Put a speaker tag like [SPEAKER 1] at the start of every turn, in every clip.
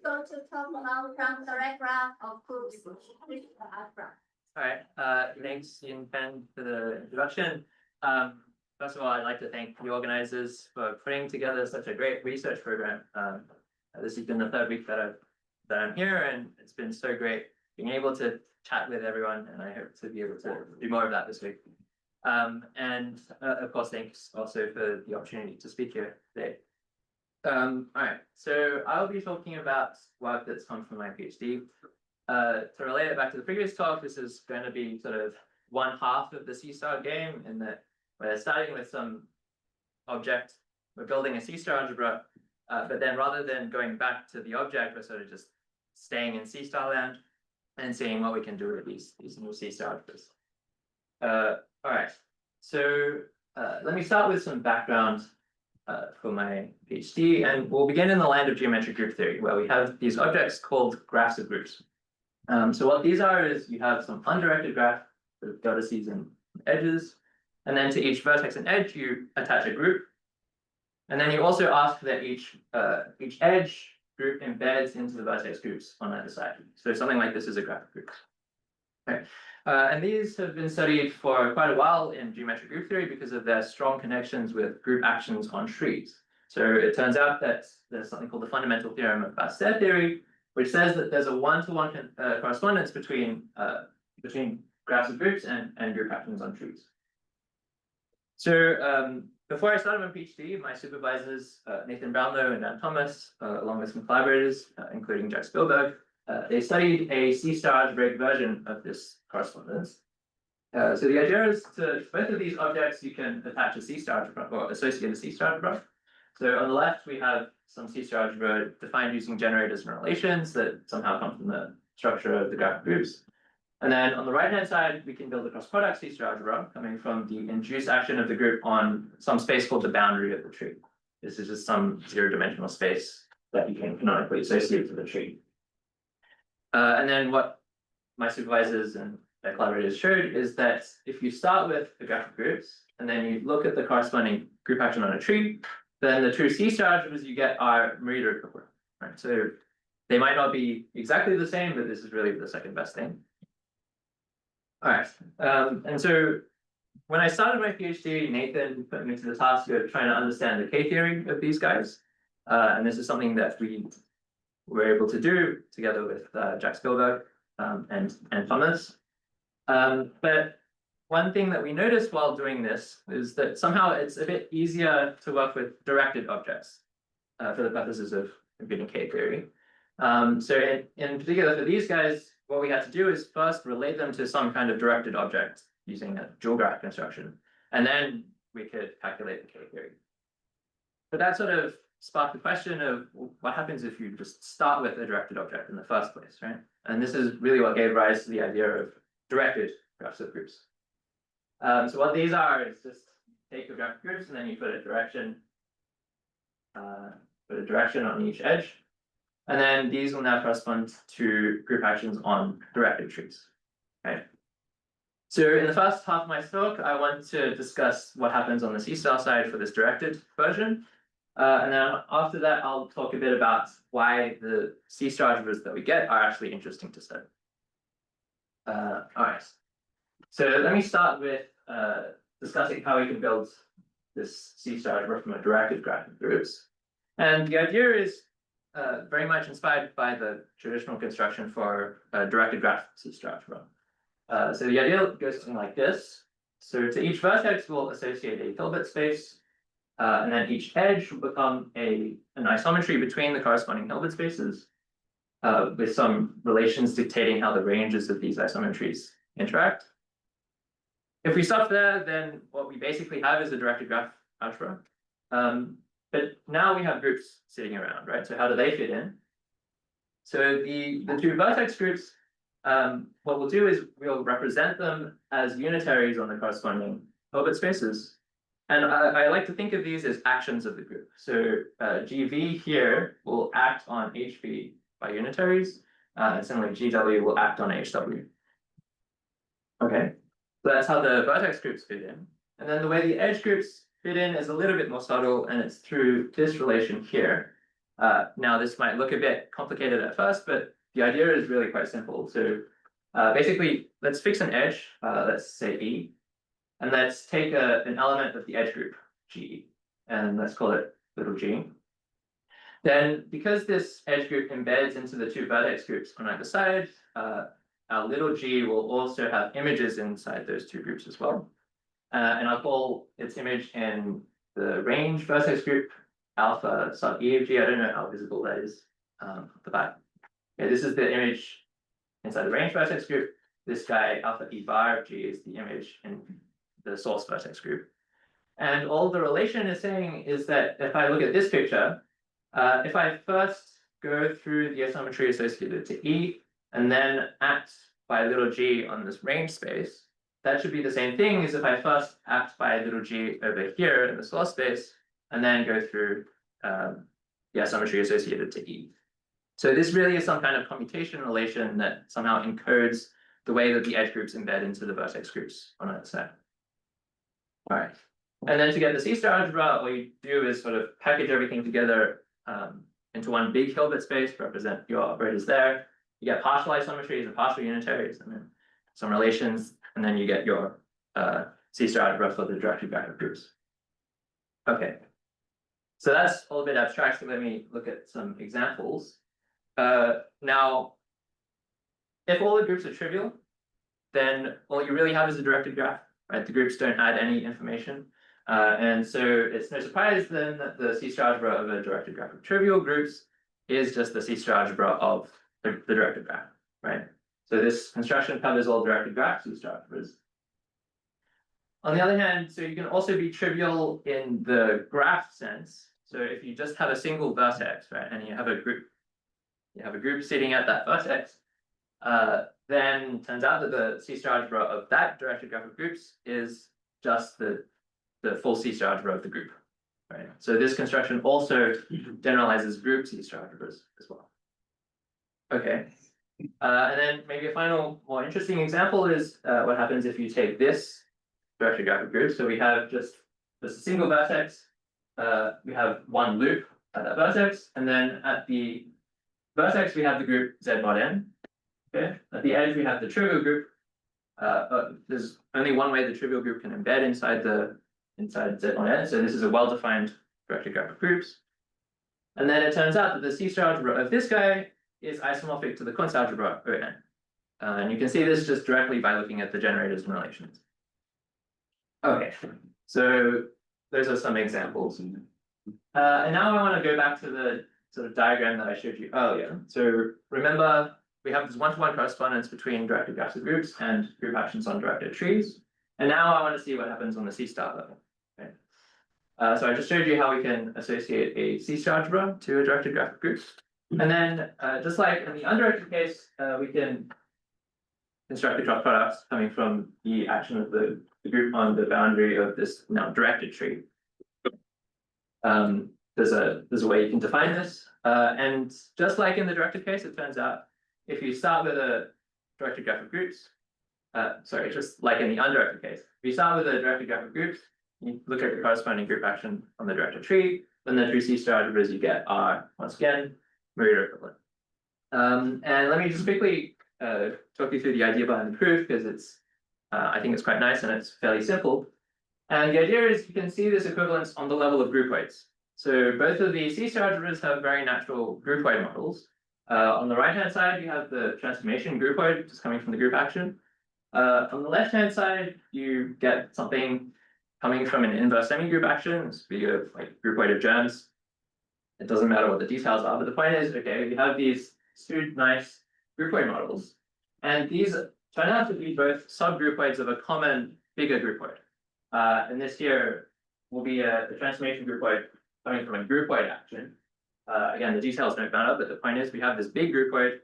[SPEAKER 1] Go to talk about from direct graph of groups.
[SPEAKER 2] All right, thanks, Yin Pen, for the introduction. First of all, I'd like to thank the organizers for putting together such a great research program. This has been the third week that I'm here, and it's been so great being able to chat with everyone, and I hope to be able to do more of that this week. Of course, thanks also for the opportunity to speak here today. All right, so I'll be talking about work that's come from my PhD. To relate it back to the previous talk, this is going to be sort of one half of the C-star game in that we're starting with some object, we're building a C-star algebra, but then rather than going back to the object, we're sort of just staying in C-star land and seeing what we can do with these new C-star algebras. All right, so let me start with some background for my PhD, and we'll begin in the land of geometric group theory, where we have these objects called graphs of groups. So what these are is you have some undirected graph with vertices and edges, and then to each vertex and edge you attach a group, and then you also ask that each edge group embeds into the vertex groups on either side. So something like this is a graph of groups. Okay. And these have been studied for quite a while in geometric group theory because of their strong connections with group actions on trees. So it turns out that there's something called the fundamental theorem of Basset theory, which says that there's a one-to-one correspondence between graphs of groups and group actions on trees. So before I started my PhD, my supervisors, Nathan Brownlow and Dan Thomas, along with some collaborators, including Jack Spielberg, they studied a C-star algebraic version of this correspondence. So the idea is to both of these objects, you can attach a C-star algebra or associate a C-star algebra. So on the left, we have some C-star algebra defined using generators and relations that somehow come from the structure of the graph of groups. And then on the right-hand side, we can build a cross-product C-star algebra coming from the induced action of the group on some space called the boundary of the tree. This is just some zero-dimensional space that you can canonically associate to the tree. And then what my supervisors and their collaborators showed is that if you start with a graph of groups and then you look at the corresponding group action on a tree, then the true C-star algebras you get are Morita equivalent, right? So they might not be exactly the same, but this is really the second best thing. All right, and so when I started my PhD, Nathan put me to the task of trying to understand the K-theory of these guys. And this is something that we were able to do together with Jack Spielberg and Thomas. But one thing that we noticed while doing this is that somehow it's a bit easier to work with directed objects for the purposes of computing K-theory. So in particular for these guys, what we had to do is first relate them to some kind of directed object using a dual graph construction, and then we could calculate the K-theory. But that sort of sparked the question of what happens if you just start with a directed object in the first place, right? And this is really what gave rise to the idea of directed graphs of groups. So what these are is just take a graph of groups and then you put a direction on each edge. And then these will now correspond to group actions on directed trees. Okay. So in the first half of my talk, I want to discuss what happens on the C-star side for this directed version. And then after that, I'll talk a bit about why the C-star algebras that we get are actually interesting to study. All right. So let me start with discussing how we can build this C-star algebra from a directed graph of groups. And the idea is very much inspired by the traditional construction for a directed graph C-star algebra. So the idea goes something like this. So to each vertex, we'll associate a Hilbert space, and then each edge will become an isometry between the corresponding Hilbert spaces, with some relations dictating how the ranges of these isometries interact. If we stop there, then what we basically have is a directed graph algebra. But now we have groups sitting around, right? So how do they fit in? So the two vertex groups, what we'll do is we'll represent them as unitaries on the corresponding Hilbert spaces. And I like to think of these as actions of the group. So GV here will act on HV by unitaries, and similarly GW will act on HW. Okay, so that's how the vertex groups fit in. And then the way the edge groups fit in is a little bit more subtle, and it's through this relation here. Now this might look a bit complicated at first, but the idea is really quite simple. So basically, let's fix an edge, let's say E, and let's take an element of the edge group, G, and let's call it little g. Then, because this edge group embeds into the two vertex groups on either side, our little g will also have images inside those two groups as well. And I'll call its image in the range vertex group alpha sub e of g. I don't know how visible that is at the back. Okay, this is the image inside the range vertex group. This guy alpha e bar of g is the image in the source vertex group. And all the relation is saying is that if I look at this picture, if I first go through the isometry associated to E and then act by little g on this range space, that should be the same thing as if I first act by little g over here in the source space and then go through the isometry associated to E. So this really is some kind of commutation relation that somehow encodes the way that the edge groups embed into the vertex groups on either side. All right. And then to get the C-star algebra, all you do is sort of package everything together into one big Hilbert space, represent your operators there. You get partial isometries and partial unitaries, and then some relations, and then you get your C-star algebra for the directed graphic groups. Okay. So that's all a bit abstract, so let me look at some examples. Now, if all the groups are trivial, then all you really have is a directed graph, right? The groups don't add any information. And so it's no surprise then that the C-star algebra of a directed graph of trivial groups is just the C-star algebra of the directed graph, right? So this construction covers all directed graph C-star algebras. On the other hand, so you can also be trivial in the graph sense. So if you just have a single vertex, right, and you have a group sitting at that vertex, then turns out that the C-star algebra of that directed graph of groups is just the full C-star algebra of the group, right? So this construction also generalizes group C-star algebras as well. Okay, and then maybe a final, more interesting example is what happens if you take this directed graph of groups. So we have just a single vertex, we have one loop at that vertex, and then at the vertex we have the group Z mod n. Okay, at the edge we have the trivial group. There's only one way the trivial group can embed inside Z mod n, so this is a well-defined directed graph of groups. And then it turns out that the C-star algebra of this guy is isomorphic to the Kunz algebra O n. And you can see this just directly by looking at the generators and relations. Okay, so those are some examples. And now I want to go back to the sort of diagram that I showed you earlier. So remember, we have this one-to-one correspondence between directed graphs of groups and group actions on directed trees. And now I want to see what happens on the C-star level. Okay. So I just showed you how we can associate a C-star algebra to a directed graph of groups. And then just like in the undirected case, we can construct the cross products coming from the action of the group on the boundary of this now directed tree. There's a way you can define this. And just like in the directed case, it turns out if you start with a directed graph of groups, sorry, just like in the undirected case, if you start with a directed graph of groups, you look at the corresponding group action on the directed tree, then the two C-star algebras you get are, once again, Merida equivalent. And let me just quickly talk you through the idea behind the proof, because it's, I think it's quite nice and it's fairly simple. And the idea is you can see this equivalence on the level of groupoids. So both of the C-star algebras have very natural groupoid models. On the right-hand side, you have the transformation groupoid, which is coming from the group action. On the left-hand side, you get something coming from an inverse semi-group action. This would be a groupoid of germs. It doesn't matter what the details are, but the point is, okay, you have these two nice groupoid models, and these turn out to be both subgroupoids of a common bigger groupoid. And this here will be a transformation groupoid coming from a groupoid action. Again, the details don't matter, but the point is we have this big groupoid.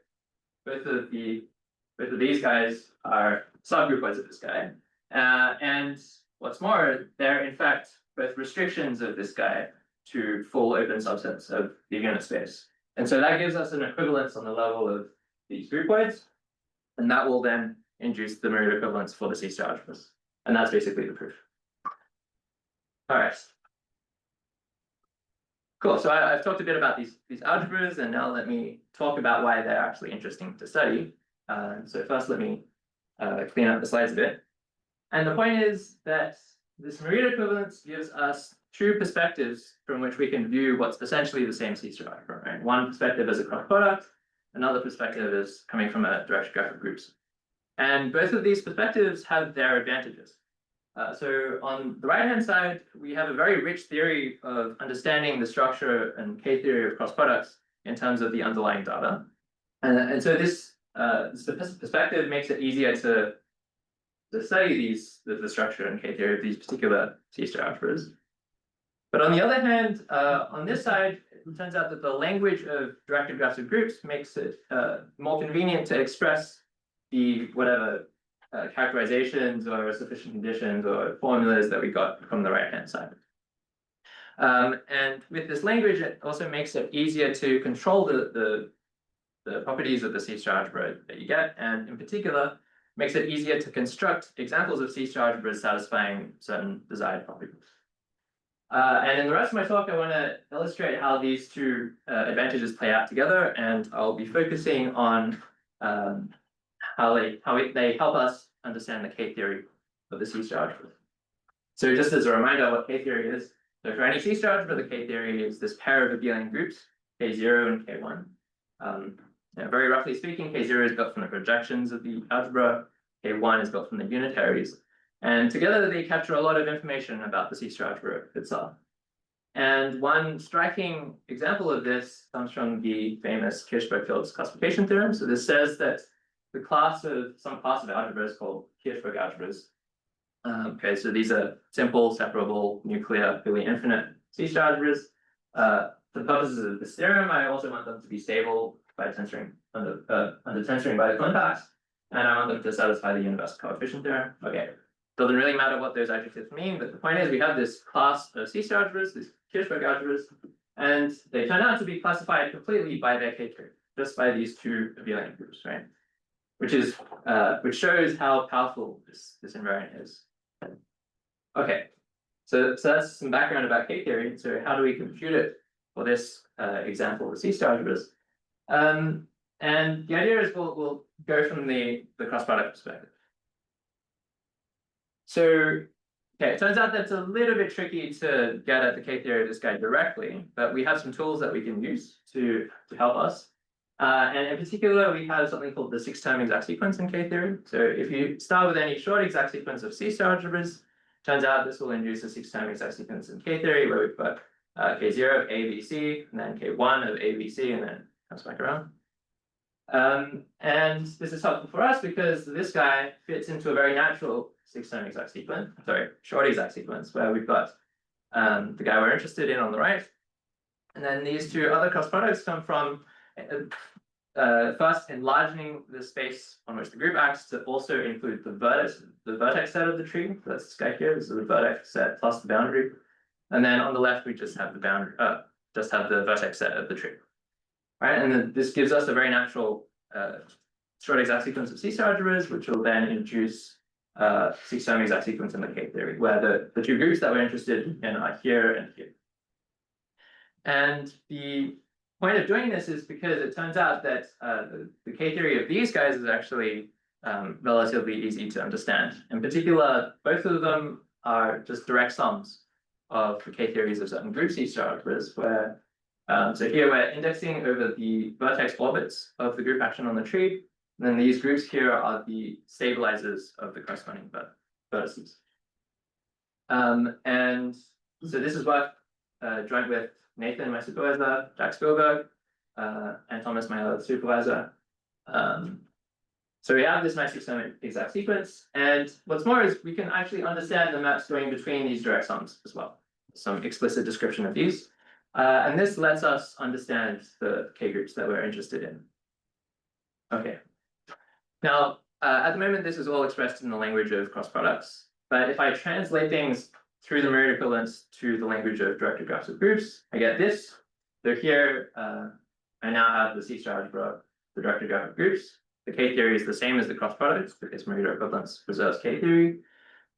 [SPEAKER 2] Both of these guys are subgroupoids of this guy. And what's more, they're in fact both restrictions of this guy to full open subsets of the unit space. And so that gives us an equivalence on the level of these groupoids, and that will then induce the Merida equivalence for the C-star algebras. And that's basically the proof. All right. Cool. So I've talked a bit about these algebras, and now let me talk about why they're actually interesting to study. So first, let me clean up the slides a bit. And the point is that this Morita equivalence gives us two perspectives from which we can view what's essentially the same C-star algebra, right? One perspective is a cross product, another perspective is coming from a directed graph of groups. And both of these perspectives have their advantages. So on the right-hand side, we have a very rich theory of understanding the structure and K-theory of cross products in terms of the underlying data. And so this perspective makes it easier to study the structure and K-theory of these particular C-star algebras. But on the other hand, on this side, it turns out that the language of directed graphs of groups makes it more convenient to express the whatever characterizations or sufficient conditions or formulas that we got from the right-hand side. And with this language, it also makes it easier to control the properties of the C-star algebra that you get, and in particular, makes it easier to construct examples of C-star algebras satisfying certain desired properties. And in the rest of my talk, I want to illustrate how these two advantages play out together, and I'll be focusing on how they help us understand the K-theory of the C-star algebra. So just as a reminder what K-theory is, so for any C-star algebra, the K-theory is this pair of abelian groups, K0 and K1. Very roughly speaking, K0 is built from the projections of the algebra, K1 is built from the unitaries, and together they capture a lot of information about the C-star algebra itself. And one striking example of this comes from the famous Kirchberg-Phillips classification theorem. So this says that some class of algebras called Kirchberg algebras. Okay, so these are simple, separable, nuclear, really infinite C-star algebras. For the purposes of this theorem, I also want them to be stable by tensoring under tensoring by the contacts, and I want them to satisfy the universal coefficient theorem. Okay, doesn't really matter what those adjectives mean, but the point is we have this class of C-star algebras, these Kirchberg algebras, and they turn out to be classified completely by their K-theory, just by these two abelian groups, right? Which shows how powerful this invariant is. Okay, so that's some background about K-theory. So how do we compute it for this example of C-star algebras? And the idea is we'll go from the cross product perspective. So, okay, it turns out that's a little bit tricky to get at the K-theory of this guy directly, but we have some tools that we can use to help us. And in particular, we have something called the 6-term exact sequence in K-theory. So if you start with any short exact sequence of C-star algebras, turns out this will induce a 6-term exact sequence in K-theory where we've got K0 of A, B, C, and then K1 of A, B, C, and then comes back around. And this is helpful for us because this guy fits into a very natural 6-term exact sequence, short exact sequence, where we've got the guy we're interested in on the right. And then these two other cross products come from first enlarging the space on which the group acts to also include the vertex set of the tree. So that's this guy here. This is the vertex set plus the boundary. And then on the left, we just have the boundary, just have the vertex set of the tree. Right, and then this gives us a very natural short exact sequence of C-star algebras, which will then induce 6-term exact sequence in the K-theory, where the two groups that we're interested in are here and here. And the point of doing this is because it turns out that the K-theory of these guys is actually relatively easy to understand. In particular, both of them are just direct sums of the K-theories of certain group C-star algebras, where so here we're indexing over the vertex orbits of the group action on the tree. And then these groups here are the stabilizers of the corresponding vertices. And so this is work joint with Nathan, my supervisor, Jack Spielberg, and Thomas, my other supervisor. So we have this nice 6-term exact sequence. And what's more is we can actually understand the maps going between these direct sums as well. Some explicit description of these. And this lets us understand the K groups that we're interested in. Okay. Now, at the moment, this is all expressed in the language of cross products. But if I translate things through the Morita equivalence to the language of directed graphs of groups, I get this. So here, I now have the C-star algebra, the directed graph of groups. The K-theory is the same as the cross products because Morita equivalence preserves K-theory.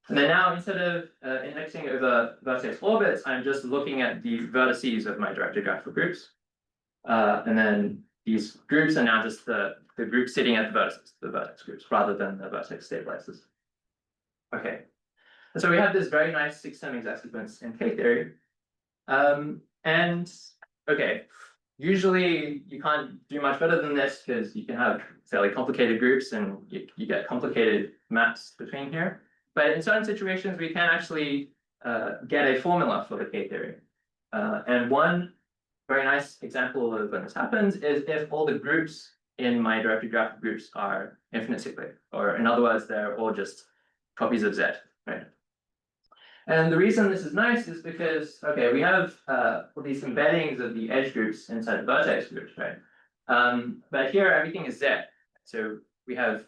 [SPEAKER 2] And then now, instead of indexing over vertex orbits, I'm just looking at the vertices of my directed graphical groups. And then these groups are now just the groups sitting at the vertices, the vertex groups, rather than the vertex stabilizers. Okay. And so we have this very nice 6-term exact sequence in K-theory. And okay, usually you can't do much better than this because you can have fairly complicated groups and you get complicated maps between here. But in certain situations, we can actually get a formula for the K-theory. And one very nice example of when this happens is if all the groups in my directed graphical groups are infinite cyclic, or in other words, they're all just copies of Z, right? And the reason this is nice is because, okay, we have all these embeddings of the edge groups inside the vertex groups, right? But here everything is Z. So we have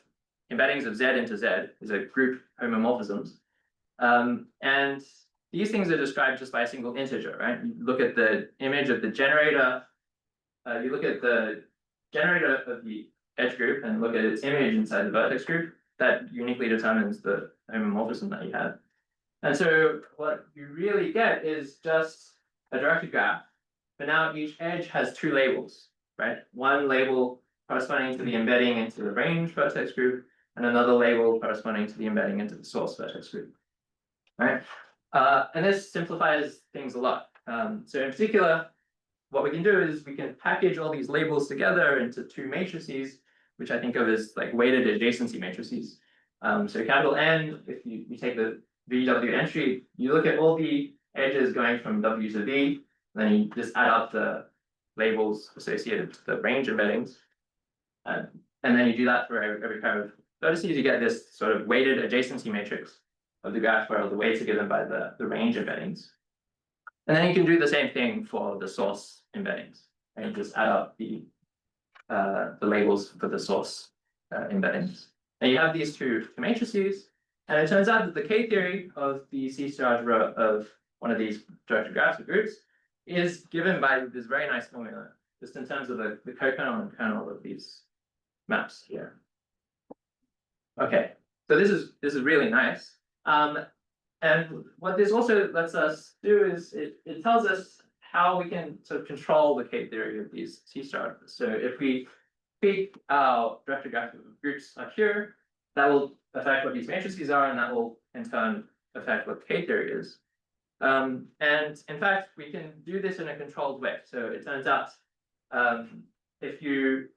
[SPEAKER 2] embeddings of Z into Z, these are group homomorphisms. And these things are described just by a single integer, right? You look at the image of the generator, you look at the generator of the edge group and look at its image inside the vertex group, that uniquely determines the homomorphism that you have. And so what you really get is just a directed graph, but now each edge has 2 labels, right? One label corresponding to the embedding into the range vertex group, and another label corresponding to the embedding into the source vertex group, right? And this simplifies things a lot. So in particular, what we can do is we can package all these labels together into 2 matrices, which I think of as like weighted adjacency matrices. So capital N, if you take the VW entry, you look at all the edges going from W to V, then you just add up the labels associated to the range embeddings. And then you do that for every pair of vertices, you get this sort of weighted adjacency matrix of the graph where the weights are given by the range embeddings. And then you can do the same thing for the source embeddings, and you just add up the labels for the source embeddings. And you have these two matrices, and it turns out that the K-theory of the C-star algebra of one of these directed graphical groups is given by this very nice formula, just in terms of the cokernel and kernel of these maps here. Okay, so this is really nice. And what this also lets us do is it tells us how we can sort of control the K-theory of these C-star algebras. So if we pick our directed graphical groups up here, that will affect what these matrices are, and that will in turn affect what the K-theory is. And in fact, we can do this in a controlled way. So it turns out if you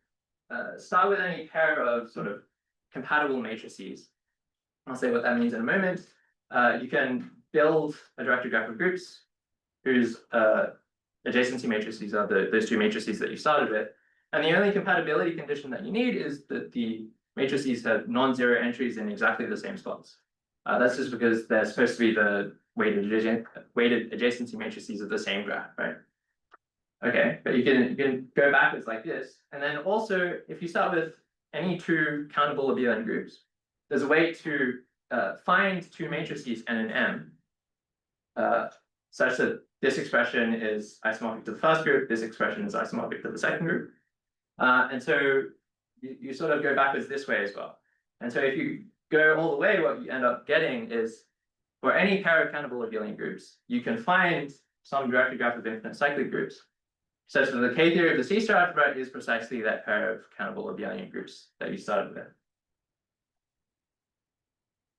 [SPEAKER 2] start with any pair of sort of compatible matrices, I'll say what that means in a moment. You can build a directed graphical groups whose adjacency matrices are those 2 matrices that you started with. And the only compatibility condition that you need is that the matrices have non-zero entries in exactly the same spots. That's just because they're supposed to be the weighted adjacency matrices of the same graph, right? Okay, but you can go backwards like this. And then also, if you start with any 2 countable abelian groups, there's a way to find 2 matrices n and m such that this expression is isomorphic to the first group, this expression is isomorphic to the second group. And so you sort of go backwards this way as well. And so if you go all the way, what you end up getting is for any pair of countable abelian groups, you can find some directed graph of infinite cyclic groups, such that the K-theory of the C-star algebra is precisely that pair of countable abelian groups that you started with.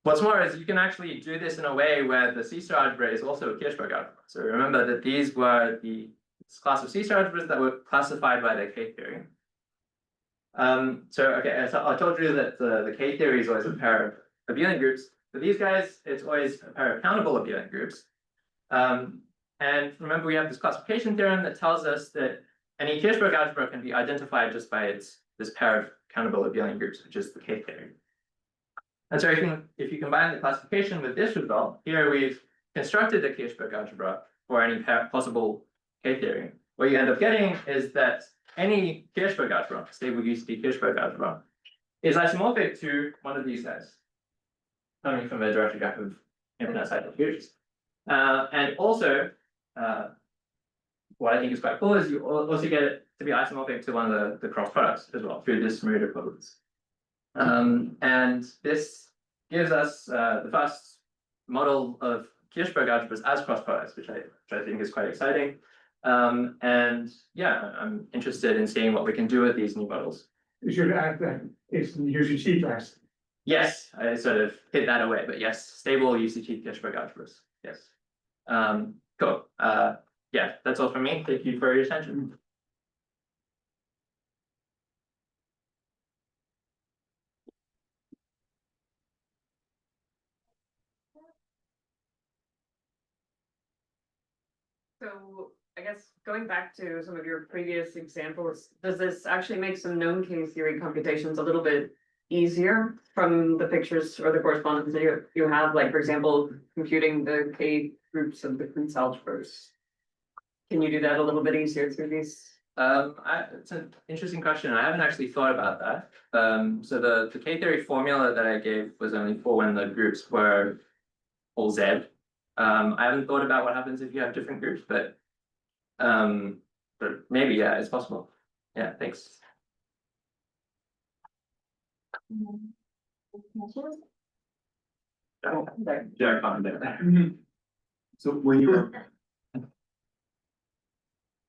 [SPEAKER 2] What's more is you can actually do this in a way where the C-star algebra is also a Kirchberg algebra. So remember that these were this class of C-star algebras that were classified by their K-theory. So I told you that the K-theory is always a pair of abelian groups. For these guys, it's always a pair of countable abelian groups. And remember, we have this classification theorem that tells us that any Kirchberg algebra can be identified just by this pair of countable abelian groups, which is the K-theory. And so if you combine the classification with this result, here we've constructed a Kirchberg algebra for any possible K-theory. What you end up getting is that any Kirchberg algebra, stable UCD Kirchberg algebra, is isomorphic to one of these guys, coming from a directed graph of infinite cyclic groups. And also, what I think is quite cool is you also get it to be isomorphic to one of the cross products as well through this Morita equivalence. And this gives us the first model of Kirchberg algebras as cross products, which I think is quite exciting. And yeah, I'm interested in seeing what we can do with these new models.
[SPEAKER 3] You should add that it's the UCT class.
[SPEAKER 2] Yes, I sort of hid that away, but yes, stable UCT Kirchberg algebras. Yes. Cool. Yeah, that's all from me. Thank you for your attention.
[SPEAKER 4] So I guess going back to some of your previous examples, does this actually make some known K-theory computations a little bit easier from the pictures or the correspondence that you have? Like, for example, computing the K groups of different algebras. Can you do that a little bit easier through these?
[SPEAKER 2] It's an interesting question. I haven't actually thought about that. So the K-theory formula that I gave was only for when the groups were all Z. I haven't thought about what happens if you have different groups, but maybe, yeah, it's possible. Yeah, thanks.
[SPEAKER 5] Yeah, comment there. So when you were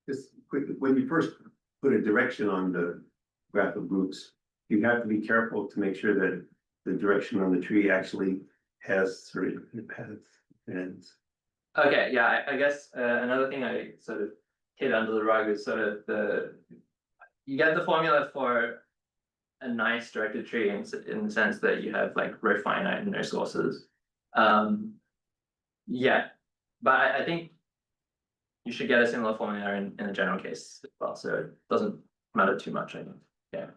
[SPEAKER 5] just quickly, when you first put a direction on the graph of groups, you have to be careful to make sure that the direction on the tree actually has sort of paths and.
[SPEAKER 2] Okay, yeah, I guess another thing I sort of hid under the rug is sort of you get the formula for a nice directed tree in the sense that you have like row finite and no sources. Yeah, but I think you should get a similar formula in the general case as well, so it doesn't matter too much, I think. Yeah.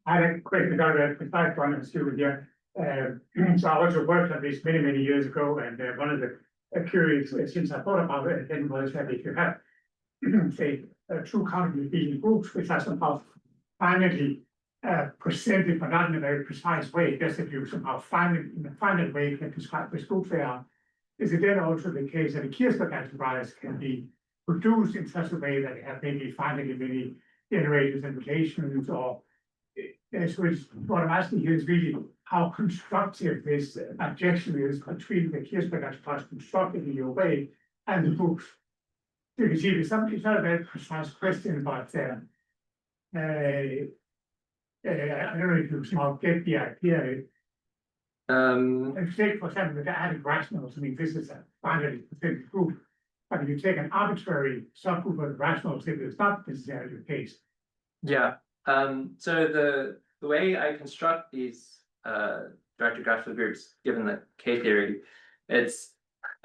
[SPEAKER 3] I had a question about a precise one and two here. So I also worked on this many years ago, and one of the curious things I thought about it then was that if you have say two counterfeit groups which are somehow finally presented but not in a very precise way, just if you somehow in a finite way can describe which groups they are, is it then also the case that the Kirchberg algebras can be produced in such a way that they have maybe finally many generators and relations, or so what I'm asking here is really how constructive this objection is between the Kirchberg algebras constructed in your way and the books. So you see, it's not a very precise question, but I don't know if you somehow get the idea. If you take, for example, the added rationals, I mean, this is a finally specific group, but if you take an arbitrary subgroup of rationals, it's not necessarily the case.
[SPEAKER 2] Yeah. So the way I construct these directed graphs of groups, given the K-theory, it's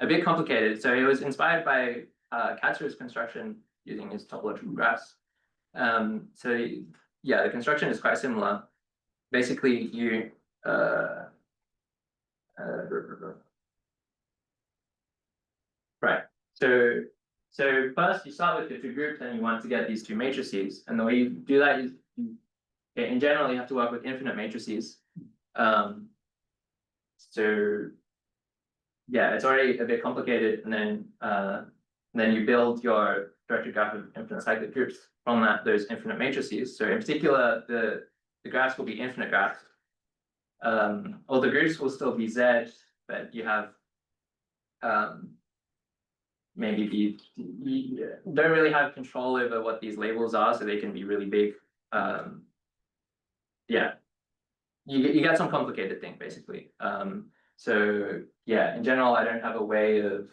[SPEAKER 2] a bit complicated. So it was inspired by Katzer's construction using his topological graphs. So yeah, the construction is quite similar. Basically, you right. So first you start with your two groups, and you want to get these two matrices. And the way you do that is, in general, you have to work with infinite matrices. So yeah, it's already a bit complicated, and then you build your directed graph of infinite cyclic groups from those infinite matrices. So in particular, the graphs will be infinite graphs. All the groups will still be Z, but you have maybe you don't really have control over what these labels are, so they can be really big. Yeah, you get some complicated thing basically. So yeah, in general, I don't have a way of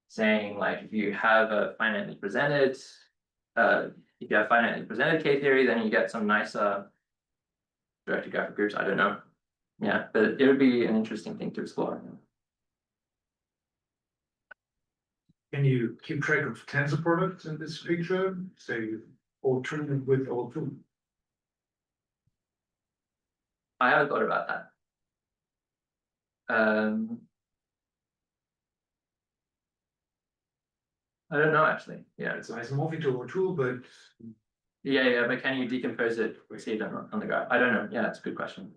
[SPEAKER 2] saying like if you have a finitely presented, K-theory, then you get some nicer directed graphic groups. I don't know. Yeah, but it would be an interesting thing to explore.
[SPEAKER 6] Can you keep track of tensor products in this picture? Say O2 with O2.
[SPEAKER 2] I haven't thought about that. I don't know actually. Yeah.
[SPEAKER 6] It's isomorphic to O2, but
[SPEAKER 2] Yeah, but can you decompose it, see it on the graph? I don't know. Yeah, that's a good question.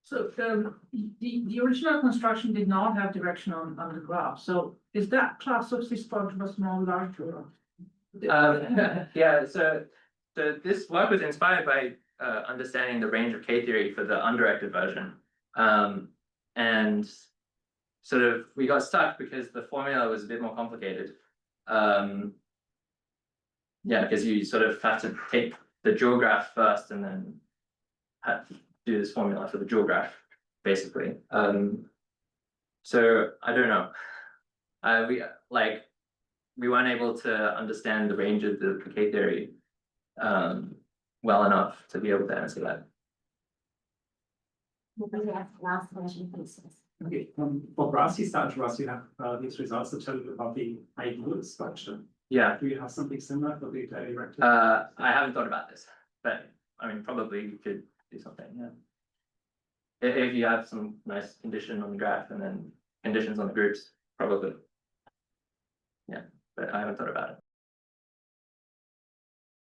[SPEAKER 7] So the original construction did not have direction on the graph. So is that class of this algebra small, large, or?
[SPEAKER 2] Yeah, so So this work was inspired by understanding the range of K-theory for the undirected version. And sort of we got stuck because the formula was a bit more complicated. Yeah, because you sort of have to take the dual graph first and then have to do this formula for the dual graph, basically. So I don't know. We weren't able to understand the range of the K-theory well enough to be able to answer that.
[SPEAKER 1] Last question, please.
[SPEAKER 8] Okay, for grassy algebras, you have these results that tell you about the ideal structure.
[SPEAKER 2] Yeah,
[SPEAKER 8] Do you have something similar for the directed?
[SPEAKER 2] I haven't thought about this, but I mean, probably you could do something, yeah. If you have some nice condition on the graph and then conditions on the groups, probably. Yeah, but I haven't thought about it.